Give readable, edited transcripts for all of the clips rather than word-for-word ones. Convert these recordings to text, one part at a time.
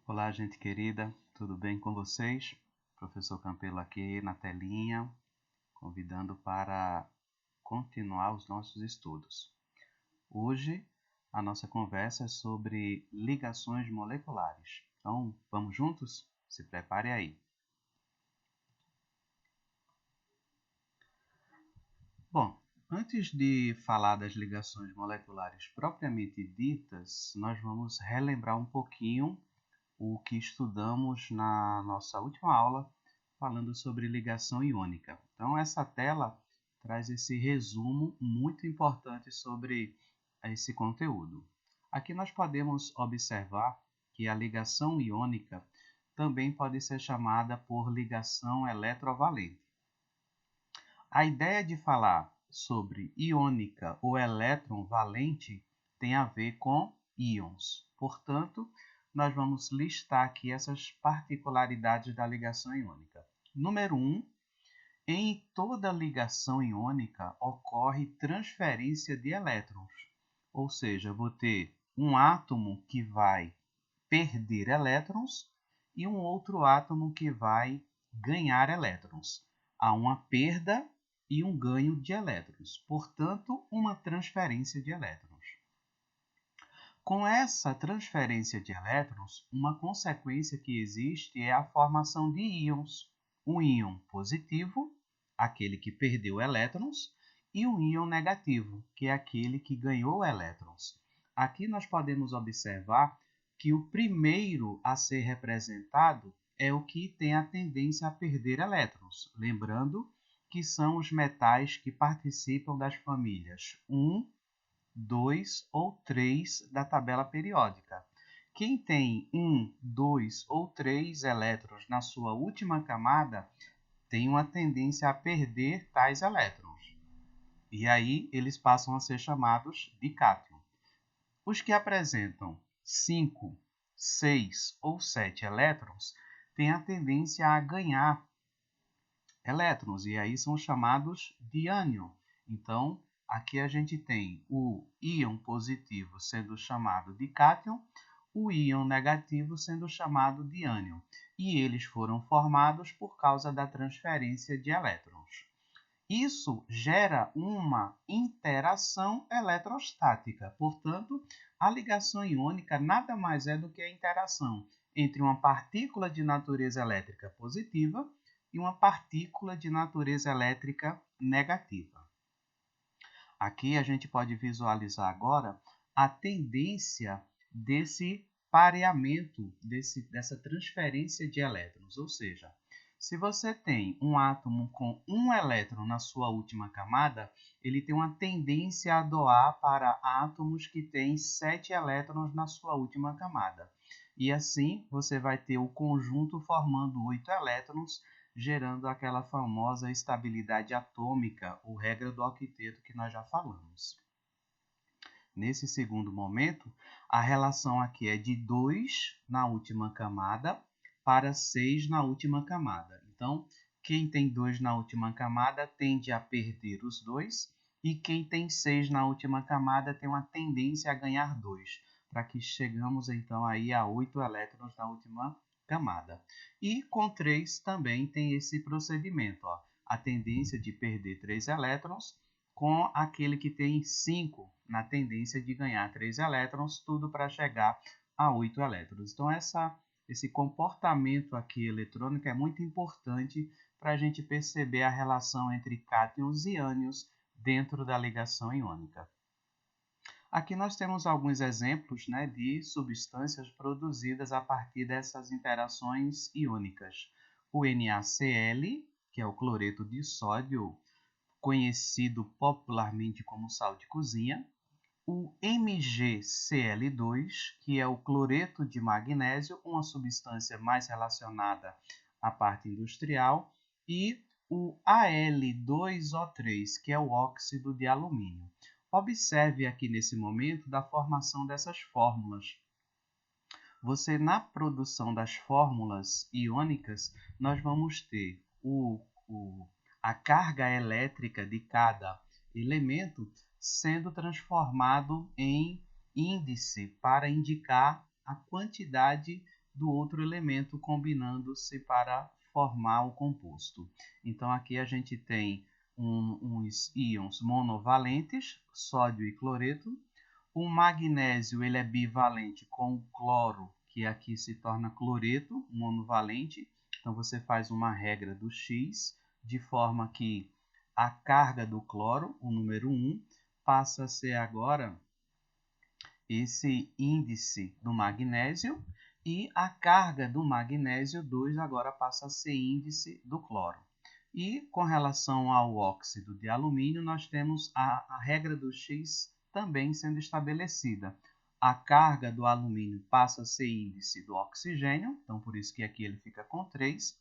Olá, gente querida, tudo bem com vocês? Professor Campelo aqui na telinha, convidando para continuar os nossos estudos. Hoje, a nossa conversa é sobre ligações moleculares. Então, vamos juntos? Se prepare aí. Bom, antes de falar das ligações moleculares propriamente ditas, nós vamos relembrar um pouquinho o que estudamos na nossa última aula, falando sobre ligação iônica. Então, essa tela traz esse resumo muito importante sobre esse conteúdo. Aqui nós podemos observar que a ligação iônica também pode ser chamada por ligação eletrovalente. A ideia de falar sobre iônica ou elétron valente tem a ver com íons. Portanto, nós vamos listar aqui essas particularidades da ligação iônica. Número 1, em toda ligação iônica ocorre transferência de elétrons, ou seja, eu vou ter um átomo que vai perder elétrons e um outro átomo que vai ganhar elétrons. Há uma perda e um ganho de elétrons, portanto, uma transferência de elétrons. Com essa transferência de elétrons, uma consequência que existe é a formação de íons. Um íon positivo, aquele que perdeu elétrons, e um íon negativo, que é aquele que ganhou elétrons. Aqui nós podemos observar que o primeiro a ser representado é o que tem a tendência a perder elétrons. Lembrando que são os metais que participam das famílias 1, 2 ou 3 da tabela periódica. Quem tem 1, 2 ou 3 elétrons na sua última camada tem uma tendência a perder tais elétrons. E aí eles passam a ser chamados de cátion. Os que apresentam 5, 6 ou 7 elétrons têm a tendência a ganhar elétrons, e aí são chamados de ânion. Então, aqui a gente tem o íon positivo sendo chamado de cátion, o íon negativo sendo chamado de ânion. E eles foram formados por causa da transferência de elétrons. Isso gera uma interação eletrostática. Portanto, a ligação iônica nada mais é do que a interação entre uma partícula de natureza elétrica positiva e uma partícula de natureza elétrica negativa. Aqui a gente pode visualizar agora a tendência desse pareamento, dessa transferência de elétrons, ou seja, se você tem um átomo com um elétron na sua última camada, ele tem uma tendência a doar para átomos que têm 7 elétrons na sua última camada. E assim você vai ter o conjunto formando 8 elétrons, gerando aquela famosa estabilidade atômica, ou regra do octeto que nós já falamos. Nesse segundo momento, a relação aqui é de 2 na última camada para 6 na última camada. Então, quem tem 2 na última camada tende a perder os 2, e quem tem 6 na última camada tem uma tendência a ganhar 2, para que chegamos então aí a 8 elétrons na última camada. E com 3 também tem esse procedimento, ó, a tendência de perder 3 elétrons, com aquele que tem 5 na tendência de ganhar 3 elétrons, tudo para chegar a 8 elétrons. Então, esse comportamento aqui eletrônico é muito importante para a gente perceber a relação entre cátions e ânions dentro da ligação iônica. Aqui nós temos alguns exemplos, né, de substâncias produzidas a partir dessas interações iônicas. O NaCl, que é o cloreto de sódio, conhecido popularmente como sal de cozinha, o MgCl2, que é o cloreto de magnésio, uma substância mais relacionada à parte industrial, e o Al2O3, que é o óxido de alumínio. Observe aqui nesse momento da formação dessas fórmulas. Você, na produção das fórmulas iônicas, nós vamos ter a carga elétrica de cada elemento sendo transformado em índice para indicar a quantidade do outro elemento combinando-se para formar o composto. Então aqui a gente tem uns íons monovalentes, sódio e cloreto. O magnésio ele é bivalente com o cloro, que aqui se torna cloreto, monovalente. Então você faz uma regra do X, de forma que a carga do cloro, o número 1, passa a ser agora esse índice do magnésio, e a carga do magnésio 2 agora passa a ser índice do cloro. E com relação ao óxido de alumínio, nós temos a regra do X também sendo estabelecida. A carga do alumínio passa a ser índice do oxigênio, então por isso que aqui ele fica com 3,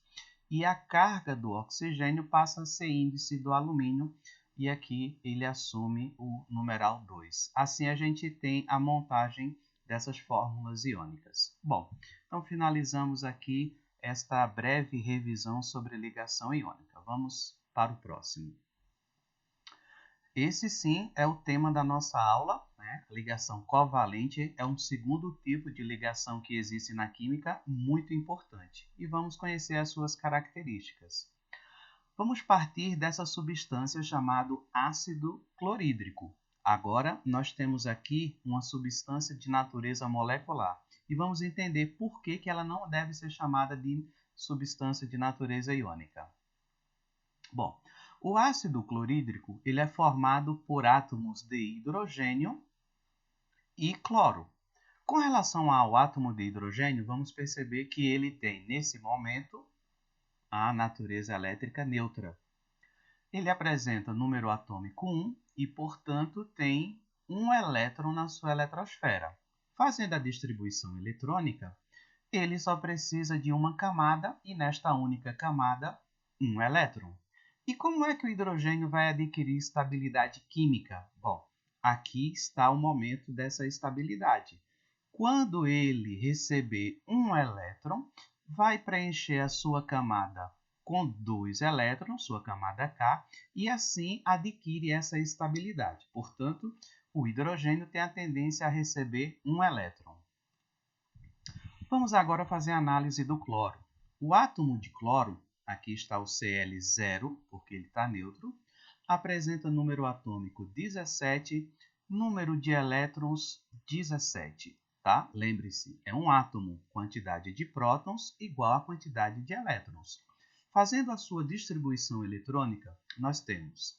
e a carga do oxigênio passa a ser índice do alumínio, e aqui ele assume o numeral 2. Assim a gente tem a montagem dessas fórmulas iônicas. Bom, então finalizamos aqui esta breve revisão sobre ligação iônica. Vamos para o próximo. Esse sim é o tema da nossa aula, né? Ligação covalente é um segundo tipo de ligação que existe na química, muito importante. E vamos conhecer as suas características. Vamos partir dessa substância chamada ácido clorídrico. Agora, nós temos aqui uma substância de natureza molecular e vamos entender por que ela não deve ser chamada de substância de natureza iônica. Bom, o ácido clorídrico ele é formado por átomos de hidrogênio e cloro. Com relação ao átomo de hidrogênio, vamos perceber que ele tem, nesse momento, a natureza elétrica neutra. Ele apresenta número atômico 1 e, portanto, tem um elétron na sua eletrosfera. Fazendo a distribuição eletrônica, ele só precisa de uma camada e, nesta única camada, um elétron. E como é que o hidrogênio vai adquirir estabilidade química? Bom, aqui está o momento dessa estabilidade. Quando ele receber um elétron, vai preencher a sua camada com 2 elétrons, sua camada K, e assim adquire essa estabilidade. Portanto, o hidrogênio tem a tendência a receber um elétron. Vamos agora fazer a análise do cloro. O átomo de cloro, aqui está o Cl0, porque ele está neutro, apresenta número atômico 17, número de elétrons 17. Tá? Lembre-se, é um átomo, quantidade de prótons igual a quantidade de elétrons. Fazendo a sua distribuição eletrônica, nós temos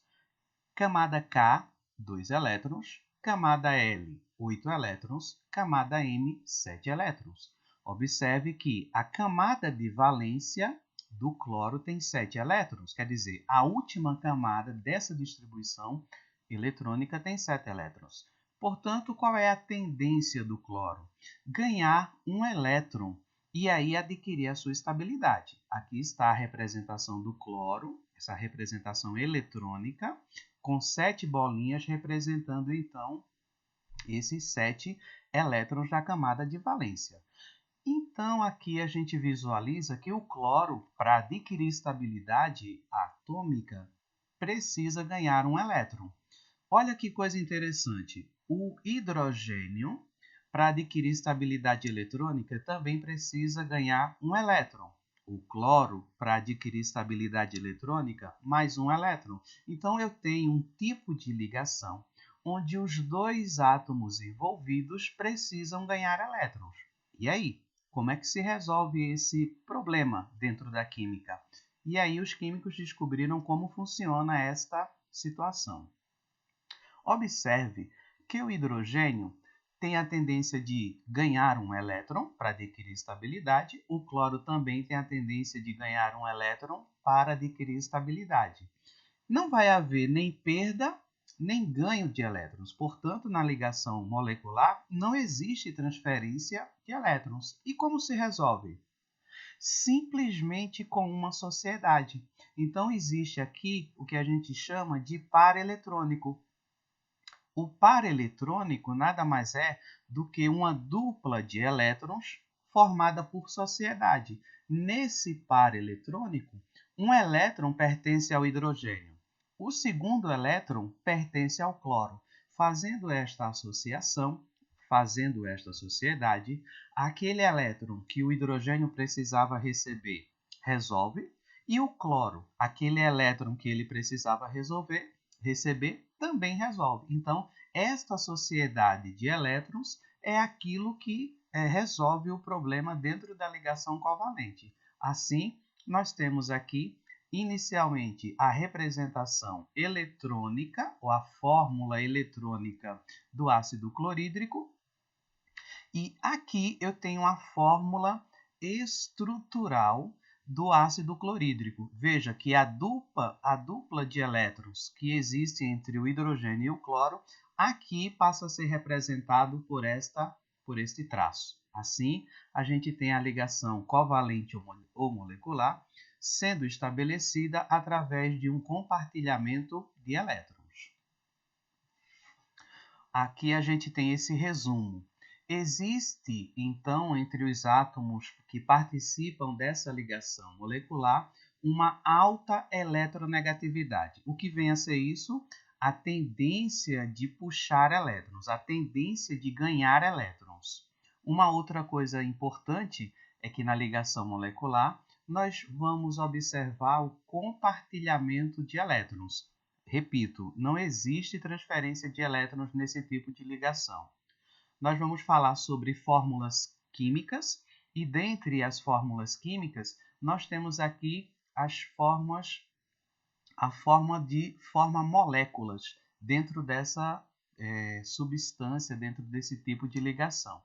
camada K, 2 elétrons, camada L, 8 elétrons, camada M, 7 elétrons. Observe que a camada de valência do cloro tem 7 elétrons, quer dizer, a última camada dessa distribuição eletrônica tem 7 elétrons. Portanto, qual é a tendência do cloro? Ganhar um elétron e aí adquirir a sua estabilidade. Aqui está a representação do cloro, essa representação eletrônica, com 7 bolinhas representando, então, esses 7 elétrons da camada de valência. Então, aqui a gente visualiza que o cloro, para adquirir estabilidade atômica, precisa ganhar um elétron. Olha que coisa interessante. O hidrogênio, para adquirir estabilidade eletrônica, também precisa ganhar um elétron. O cloro, para adquirir estabilidade eletrônica, mais um elétron. Então, eu tenho um tipo de ligação onde os dois átomos envolvidos precisam ganhar elétrons. E aí, como é que se resolve esse problema dentro da química? E aí, os químicos descobriram como funciona esta situação. Observe que o hidrogênio tem a tendência de ganhar um elétron para adquirir estabilidade, o cloro também tem a tendência de ganhar um elétron para adquirir estabilidade. Não vai haver nem perda, nem ganho de elétrons. Portanto, na ligação molecular, não existe transferência de elétrons. E como se resolve? Simplesmente com uma sociedade. Então, existe aqui o que a gente chama de par eletrônico. O par eletrônico nada mais é do que uma dupla de elétrons formada por sociedade. Nesse par eletrônico, um elétron pertence ao hidrogênio. O segundo elétron pertence ao cloro. Fazendo esta associação, fazendo esta sociedade, aquele elétron que o hidrogênio precisava receber, resolve, e o cloro, aquele elétron que ele precisava receber, também resolve. Então, esta sociedade de elétrons é aquilo que resolve o problema dentro da ligação covalente. Assim, nós temos aqui inicialmente a representação eletrônica, ou a fórmula eletrônica do ácido clorídrico, e aqui eu tenho a fórmula estrutural do ácido clorídrico. Veja que a dupla de elétrons que existe entre o hidrogênio e o cloro, aqui passa a ser representado por este traço. Assim, a gente tem a ligação covalente ou molecular sendo estabelecida através de um compartilhamento de elétrons. Aqui a gente tem esse resumo. Existe, então, entre os átomos que participam dessa ligação molecular, uma alta eletronegatividade. O que vem a ser isso? A tendência de puxar elétrons, a tendência de ganhar elétrons. Uma outra coisa importante é que na ligação molecular, nós vamos observar o compartilhamento de elétrons. Repito, não existe transferência de elétrons nesse tipo de ligação. Nós vamos falar sobre fórmulas químicas e dentre as fórmulas químicas, nós temos aqui a forma de formar moléculas dentro dessa substância, dentro desse tipo de ligação.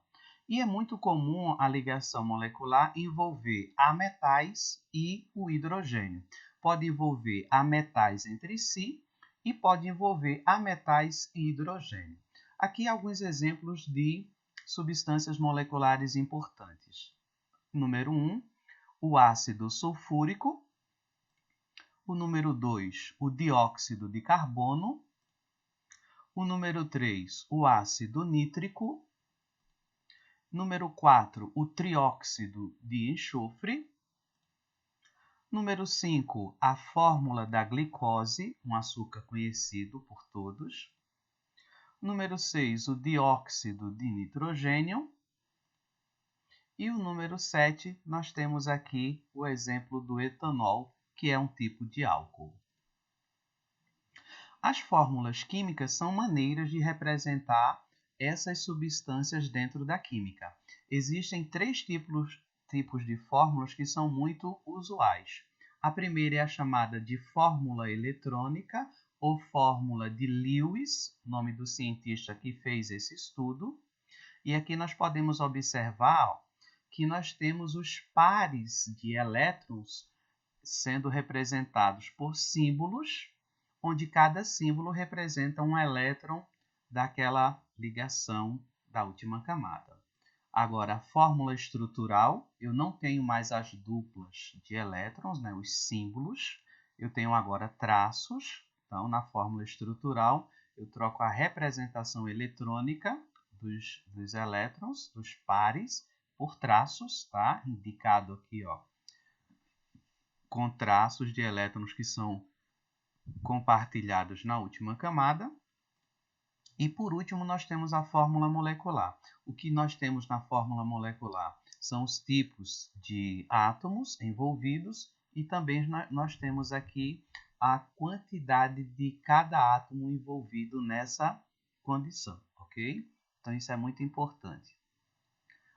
E é muito comum a ligação molecular envolver ametais e o hidrogênio. Pode envolver ametais entre si e pode envolver ametais e hidrogênio. Aqui alguns exemplos de substâncias moleculares importantes. Número 1, o ácido sulfúrico. O número 2, o dióxido de carbono. O número 3, o ácido nítrico. Número 4, o trióxido de enxofre. Número 5, a fórmula da glicose, um açúcar conhecido por todos. Número 6, o dióxido de nitrogênio. E o número 7, nós temos aqui o exemplo do etanol, que é um tipo de álcool. As fórmulas químicas são maneiras de representar essas substâncias dentro da química. Existem 3 tipos de fórmulas que são muito usuais. A primeira é a chamada de fórmula eletrônica ou fórmula de Lewis, nome do cientista que fez esse estudo. E aqui nós podemos observar que nós temos os pares de elétrons sendo representados por símbolos, onde cada símbolo representa um elétron daquela ligação da última camada. Agora, a fórmula estrutural, eu não tenho mais as duplas de elétrons, os símbolos, eu tenho agora traços. Então, na fórmula estrutural, eu troco a representação eletrônica dos elétrons, dos pares, por traços, tá? Indicado aqui, ó, com traços de elétrons que são compartilhados na última camada. E por último, nós temos a fórmula molecular. O que nós temos na fórmula molecular são os tipos de átomos envolvidos e também nós temos aqui a quantidade de cada átomo envolvido nessa condição, ok? Então isso é muito importante.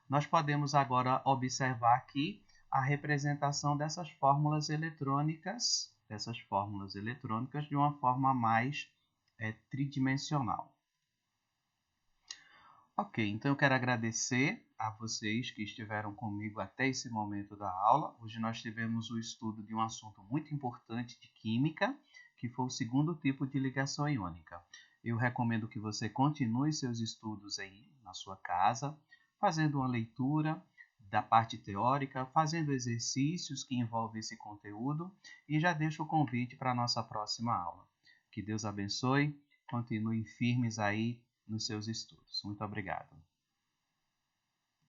Nós podemos agora observar aqui a representação dessas fórmulas eletrônicas de uma forma mais tridimensional. Ok, então eu quero agradecer a vocês que estiveram comigo até esse momento da aula. Hoje nós tivemos o estudo de um assunto muito importante de química, que foi o segundo tipo de ligação iônica. Eu recomendo que você continue seus estudos aí na sua casa, fazendo uma leitura da parte teórica, fazendo exercícios que envolvem esse conteúdo e já deixo o convite para a nossa próxima aula. Que Deus abençoe, continuem firmes aí nos seus estudos. Muito obrigado.